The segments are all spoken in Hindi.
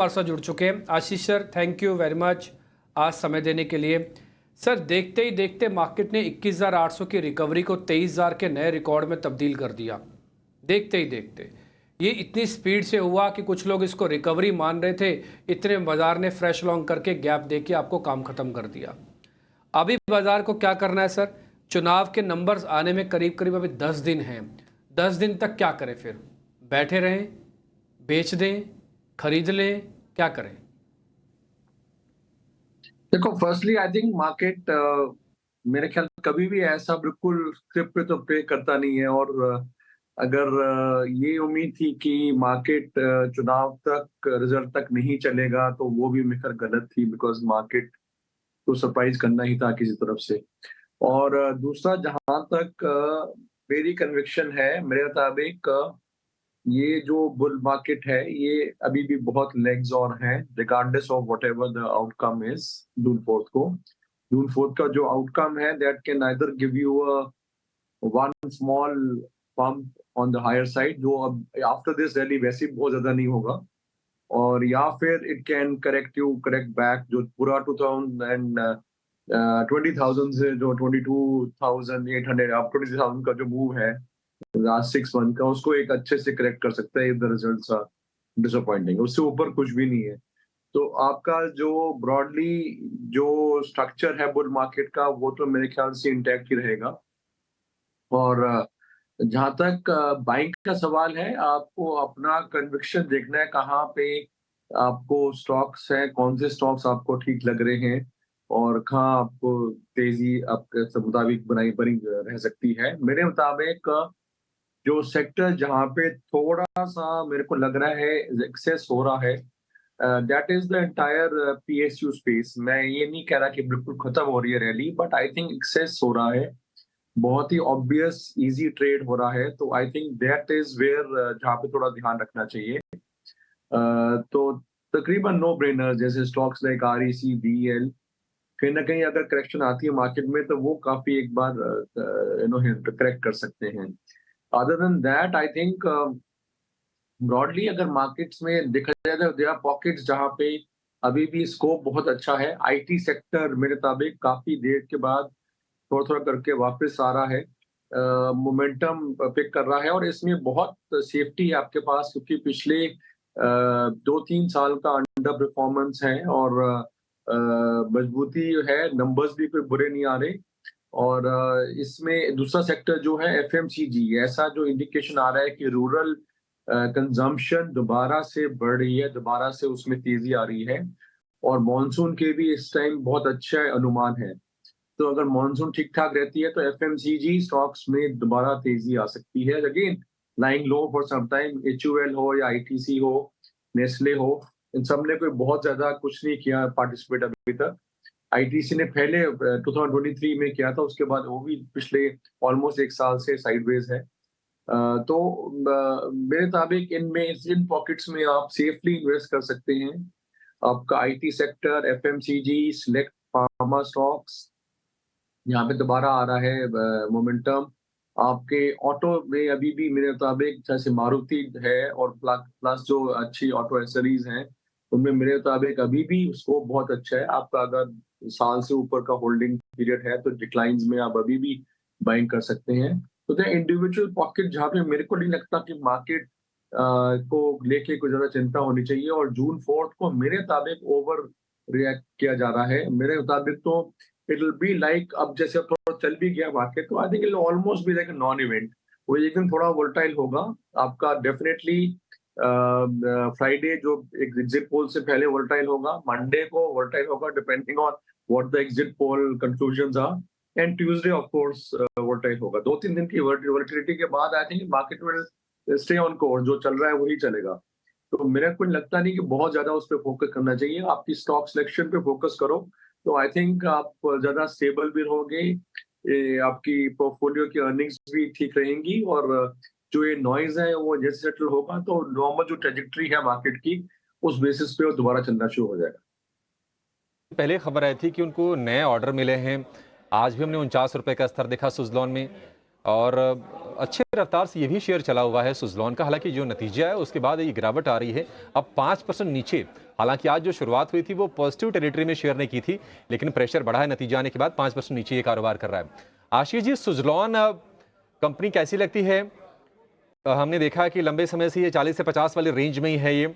हमारे साथ जुड़ चुके हैं। Ashish sir, thank you very much आज समय देने के लिए। सर, देखते ही देखते मार्केट ने 21,800 की रिकवरी को 23,000 के नए रिकॉर्ड में तब्दील कर दिया। देखते ही देखते ये इतनी स्पीड से हुआ कि कुछ लोग इसको रिकवरी मान रहे थे, इतने बाजार ने फ्रेश लॉन्ग करके गैप देके आपको काम खत्म कर दिया। अभी बाजार को क्या करना है सर? चुनाव के नंबर्स आने में करीब करीब अभी 10 दिन हैं। 10 दिन तक क्या करें फिर? बैठे रहें, बेच दें, खरीद लें, क्या करें? देखो, फर्स्टली आई थिंक मार्केट मेरे ख्याल कभी भी ऐसा बिल्कुल स्क्रिप्ट पे तो पे करता नहीं है। और अगर ये उम्मीद थी कि मार्केट चुनाव तक रिजल्ट तक नहीं चलेगा तो वो भी मेरे ख्याल गलत थी, बिकॉज मार्केट को सरप्राइज करना ही था किसी तरफ से। और दूसरा, जहां तक मेरी कन्विक्शन है, मेरे मुताबिक ये जो बुल मार्केट है ये अभी भी बहुत लेग्स और हैं, regardless of whatever the outcome is. June 4th का जो आउटकम है, that can either give you a one small pump on the higher side, जो अब आफ्टर दिस रैली वैसे ही बहुत ज्यादा नहीं होगा, और या फिर इट कैन करेक्ट बैक जो पूरा 20,000 से जो 22,800 अब 20,000 का जो मूव है लास्ट 6 मंथ का, उसको एक अच्छे से करेक्ट कर सकता है if the results are disappointing. उससे ऊपर कुछ भी नहीं है। तो आपका जो ब्रॉडली जो स्ट्रक्चर है बुल मार्केट का, वो तो मेरे ख्याल से इंटैक्ट ही रहेगा। और जहां तक बाइंग का सवाल है, आपको अपना कन्विक्शन देखना है, कहाँ पे आपको स्टॉक्स है, कौन से स्टॉक्स आपको ठीक लग रहे हैं, और कहाँ आपको तेजी आपके मुताबिक बनी रह सकती है। मेरे मुताबिक जो सेक्टर जहाँ पे थोड़ा सा मेरे को लग रहा है एक्सेस हो रहा है, that is the entire PSU space. मैं ये नहीं कह रहा कि बिल्कुल खत्म हो रही है rally, but I think excess हो रहा है, बहुत ही ऑब्वियस इजी ट्रेड हो रहा है। तो I think that is where जहाँ पे थोड़ा ध्यान रखना चाहिए। तो तकरीबन नो ब्रेनर जैसे स्टॉक्स लाइक आरईसी, बीएल, कहीं ना कहीं अगर करेक्शन आती है मार्केट में तो वो काफी एक बार करेक्ट कर सकते हैं। Other than that I think broadly अगर मार्केट्स में देखा जाए तो देयर आर पॉकेट्स जहाँ पे अभी भी स्कोप बहुत अच्छा है। आईटी सेक्टर मेरे मुताबिक काफी देर के बाद थोड़ा थोड़ा करके वापस आ रहा है, मोमेंटम पिक कर रहा है, और इसमें बहुत सेफ्टी है आपके पास, क्योंकि पिछले 2-3 साल का अंडर परफॉर्मेंस है, और मजबूती है, नंबर्स भी कोई बुरे नहीं आ रहे। और इसमें दूसरा सेक्टर जो है एफएमसीजी, ऐसा जो इंडिकेशन आ रहा है कि रूरल कंजम्पशन दोबारा से बढ़ रही है, दोबारा से उसमें तेजी आ रही है, और मॉनसून के भी इस टाइम बहुत अच्छा अनुमान है। तो अगर मॉनसून ठीक ठाक रहती है तो एफएमसीजी स्टॉक्स में दोबारा तेजी आ सकती है। Again lying low for some time, HUL हो या आईटीसी हो, नेस्ले हो, इन सब ने कोई बहुत ज्यादा कुछ नहीं किया पार्टिसिपेट अभी तक। आईटीसी ने पहले 2023 में किया था, उसके बाद वो भी पिछले ऑलमोस्ट एक साल से साइडवेज है। तो मेरे मुताबिक इनमें इन पॉकेट्स में आप सेफली इन्वेस्ट कर सकते हैं। आपका IT sector, FMCG, select pharma stocks, यहाँ पे दोबारा आ रहा है मोमेंटम। आपके ऑटो में अभी भी मेरे मुताबिक जैसे मारुति है और प्लस जो अच्छी ऑटो एसेसरीज हैं, उनमें मेरे मुताबिक अभी भी स्कोप बहुत अच्छा है। आपका अगर साल से ऊपर का होल्डिंग पीरियड है तो डिक्लाइंस में आप अभी भी बाइंग कर सकते हैं। तो इंडिविजुअल पॉकेट जहाँ पे मेरे को नहीं लगता कि मार्केट को लेके कोई ज्यादा चिंता होनी चाहिए। और जून 4th को मेरे मुताबिक ओवर रिएक्ट किया जा रहा है। मेरे मुताबिक तो इट विल बी लाइक, अब जैसे अब थोड़ा चल भी गया मार्केट, तो I think it almost be like non event. वो एक दिन थोड़ा वोलेटाइल होगा आपका, डेफिनेटली फ्राइडे जो एग्जिट पोल से पहले वोलेटाइल होगा, मंडे को वोलेटाइल होगा depending on what the exit poll conclusions are, and Tuesday of course volatile होगा। 2-3 दिन की वोलेटिलिटी के बाद I think market will stay on course, जो चल रहा है वही चलेगा। तो मेरे को लगता नहीं कि बहुत ज्यादा उस पर फोकस करना चाहिए। आपकी स्टॉक सिलेक्शन पे फोकस करो, तो आई थिंक आप ज्यादा स्टेबल भी रहोगे, आपकी पोर्टफोलियो की अर्निंग्स भी ठीक रहेंगी, और जो ये नॉइज है वो जैसे सेटल होगा तो नॉर्मल जो ट्रेजेक्ट्री है मार्केट की, उस बेसिस पे वो दोबारा चलना शुरू हो जाएगा। पहले खबर आई थी कि उनको नए ऑर्डर मिले हैं। आज भी हमने 49 रुपए का स्तर देखा सुजलॉन में, और अच्छे रफ्तार से ये भी शेयर चला हुआ है सुजलॉन का। हालांकि जो नतीजा है उसके बाद ये गिरावट आ रही है, अब 5% नीचे हालांकि आज जो शुरुआत हुई थी वो पॉजिटिव टेरिटरी में शेयर ने की थी, लेकिन प्रेशर बढ़ा है, नतीजा आने के बाद 5% नीचे ये कारोबार कर रहा है। आशीष जी, सुज़लॉन कंपनी कैसी लगती है? हमने देखा है कि लंबे समय से ये 40 से 50 वाले रेंज में ही है ये,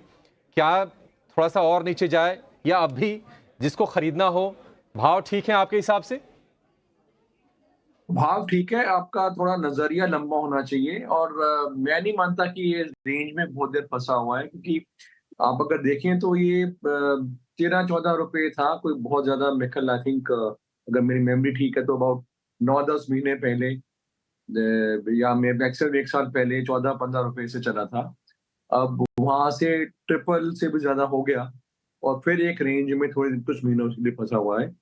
क्या थोड़ा सा और नीचे जाए या अब भी जिसको खरीदना हो भाव ठीक है आपके हिसाब से? भाव ठीक है, आपका थोड़ा नजरिया लंबा होना चाहिए और मैं नहीं मानता कि ये रेंज में बहुत देर फंसा हुआ है, क्योंकि आप अगर देखें तो ये 13-14 रुपए था कोई बहुत ज्यादा, मेकल आई थिंक अगर मेरी मेमोरी ठीक है तो अबाउट 9-10 महीने पहले, या मैं मैक्सिमम 1 साल पहले 14-15 रुपए से चला था। अब वहां से ट्रिपल से भी ज्यादा हो गया और फिर एक रेंज में थोड़े कुछ महीनों से लिए फंसा हुआ है।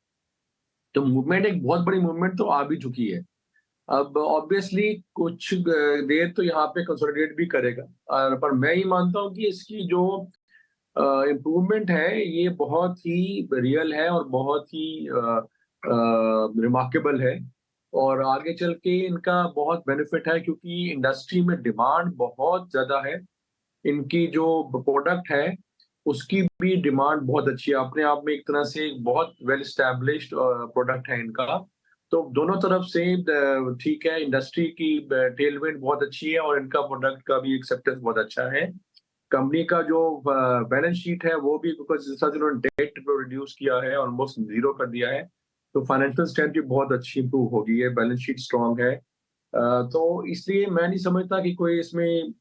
तो मूवमेंट, एक बहुत बड़ी मूवमेंट तो आ भी चुकी है। अब ऑब्वियसली कुछ देर तो यहाँ पे कंसोलिडेट भी करेगा, पर मैं ये मानता हूँ कि इसकी जो इम्प्रूवमेंट है ये बहुत ही रियल है और बहुत ही रिमार्केबल है, और आगे चल के इनका बहुत बेनिफिट है, क्योंकि इंडस्ट्री में डिमांड बहुत ज्यादा है। इनकी जो प्रोडक्ट है उसकी भी डिमांड बहुत अच्छी है, अपने आप में एक तरह से बहुत वेल एस्टैब्लिश्ड प्रोडक्ट है इनका। तो दोनों तरफ से ठीक है, इंडस्ट्री की टेलविंड बहुत अच्छी है और इनका प्रोडक्ट का भी एक्सेप्टेंस बहुत अच्छा है। कंपनी का जो बैलेंस शीट है वो भी, बिकॉज जिस तरह से उन्होंने डेट रिड्यूस किया है, ऑलमोस्ट जीरो कर दिया है, तो फाइनेंशियल स्ट्रेंथ भी बहुत अच्छी इंप्रूव हो गई है, बैलेंस शीट स्ट्रांग है। तो इसलिए मैं नहीं समझता कि कोई इसमें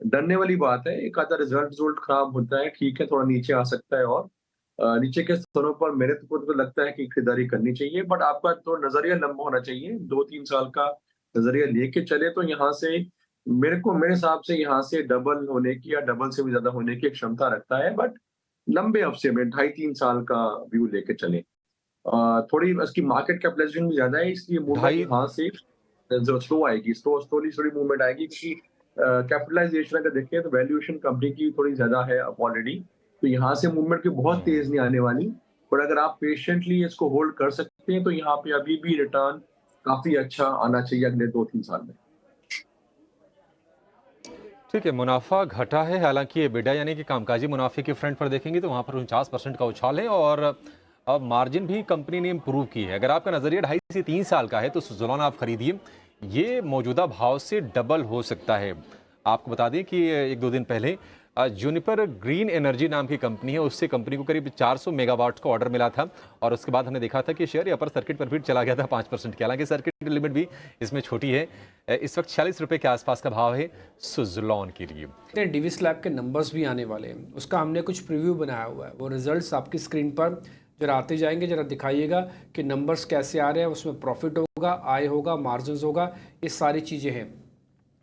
डरने वाली बात है। एक आधा रिजल्ट खराब होता है, ठीक है, थोड़ा नीचे आ सकता है, और नीचे के स्तरों पर मेरे तो लगता है कि खरीदारी करनी चाहिए, बट आपका तो नजरिया लंबा होना चाहिए, 2-3 साल का नजरिया लेके चले तो यहाँ से मेरे हिसाब से यहाँ से डबल होने की या डबल से भी ज्यादा होने की एक क्षमता रखता है, बट लंबे अवसर में 2.5-3 साल का व्यू लेके चले। थोड़ी उसकी मार्केट कैपिटलाइजेशन भी ज्यादा है, इसलिए मूवमेंट ढाई यहाँ से जो स्लो आएगी, स्लोली थोड़ी मूवमेंट आएगी, क्योंकि कैपिटलाइजेशन अगर देखें तो वैल्यूएशन कंपनी की थोड़ी ज्यादा है ऑलरेडी, तो यहाँ से मूवमेंट की बहुत तेज नहीं आने वाली। पर अगर आप पेशेंटली इसको होल्ड कर सकते हैं तो यहाँ पे अभी भी रिटर्न काफी अच्छा आना चाहिए अगले 2-3 साल में। ठीक है, मुनाफा घटा है, हालांकि एबिडा यानी कि कामकाजी मुनाफे के फ्रंट पर देखेंगे तो वहां पर 49% का उछाल है और अब मार्जिन भी कंपनी ने इंप्रूव की है। अगर आपका नजरिया 2.5 से 3 साल का है तो सुज़लॉन आप खरीदिए, ये मौजूदा भाव से डबल हो सकता है। आपको बता दें कि 1-2 दिन पहले जूनिपर ग्रीन एनर्जी नाम की कंपनी है, उससे कंपनी को करीब 400 मेगावाट का ऑर्डर मिला था और उसके बाद हमने देखा था कि शेयर अपर सर्किट पर भी चला गया था 5% के। हालांकि सर्किट लिमिट भी इसमें छोटी है। इस वक्त 46 रुपए के आसपास का भाव है सुज़लॉन के लिए। डिविस लैब के नंबर्स भी आने वाले हैं, उसका हमने कुछ प्रीव्यू बनाया हुआ है, वो रिजल्ट्स आपकी स्क्रीन पर जरा आते जाएंगे, जरा दिखाइएगा कि नंबर्स कैसे आ रहे हैं, उसमें प्रॉफिट होगा, आय होगा, मार्जिन होगा, ये सारी चीज़ें हैं।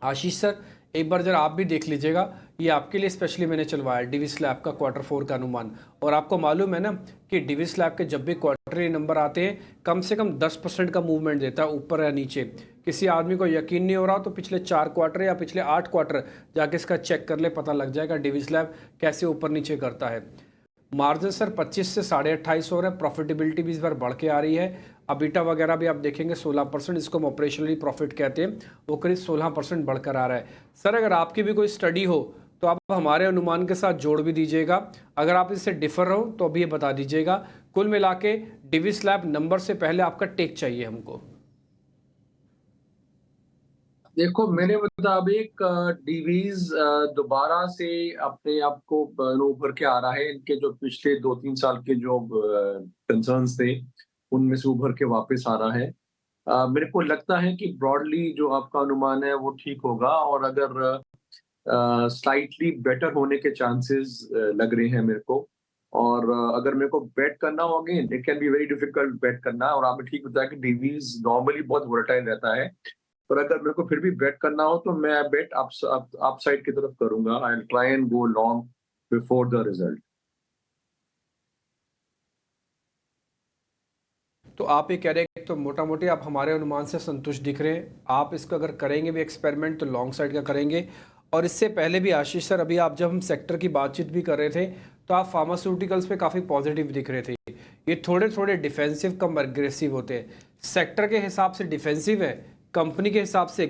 आशीष सर, एक बार जरा आप भी देख लीजिएगा, ये आपके लिए स्पेशली मैंने चलवाया डिविस लैब का Q4 का अनुमान। और आपको मालूम है ना कि डिविस लैब के जब भी क्वार्टरली नंबर आते हैं कम से कम 10% का मूवमेंट देता है ऊपर या नीचे। किसी आदमी को यकीन नहीं हो रहा तो पिछले 4 क्वार्टर या पिछले 8 क्वार्टर जाके इसका चेक कर ले, पता लग जाएगा डिविस लैब कैसे ऊपर नीचे करता है। मार्जिन सर 25 से 28.5 हो रहा है, प्रॉफिटेबिलिटी भी इस बार बढ़ के आ रही है। अबीटा वगैरह भी आप देखेंगे 16%, इसको हम ऑपरेशनली प्रॉफिट कहते हैं, वो करीब 16% बढ़कर आ रहा है। सर अगर आपकी भी कोई स्टडी हो तो आप हमारे अनुमान के साथ जोड़ भी दीजिएगा, अगर आप इससे डिफर हो तो अभी ये बता दीजिएगा। कुल मिला के डिविस लैब नंबर से पहले आपका टेक चाहिए हमको। देखो, मेरे मुताबिक डीवीज दोबारा से अपने आप को उभर के आ रहा है। इनके जो पिछले 2-3 साल के जो कंसर्न्स थे उनमें से उभर के वापस आ रहा है। मेरे को लगता है कि ब्रॉडली जो आपका अनुमान है वो ठीक होगा, और अगर स्लाइटली बेटर होने के चांसेस लग रहे हैं मेरे को। और अगर मेरे को बेट करना होगा, it can be very difficult bet करना, और आपने ठीक बताया कि डीवीज नॉर्मली बहुत वोलेटाइल रहता है, पर अगर मेरे को फिर भी बेट करना हो तो मैं बेट अप साइड की तरफ करूंगा। I will try and go long before the result. तो आप ये कह रहे हैं तो मोटा मोटी आप हमारे अनुमान से संतुष्ट दिख रहे हैं, आप इसको अगर करेंगे भी एक्सपेरिमेंट तो लॉन्ग साइड का करेंगे। और इससे पहले भी आशीष सर, अभी आप जब हम सेक्टर की बातचीत भी कर रहे थे तो आप फार्मास्यूटिकल्स पे काफ़ी पॉजिटिव दिख रहे थे। ये थोड़े थोड़े डिफेंसिव कम अग्रेसिव होते हैं, सेक्टर के हिसाब से डिफेंसिव है, कंपनी के हिसाब से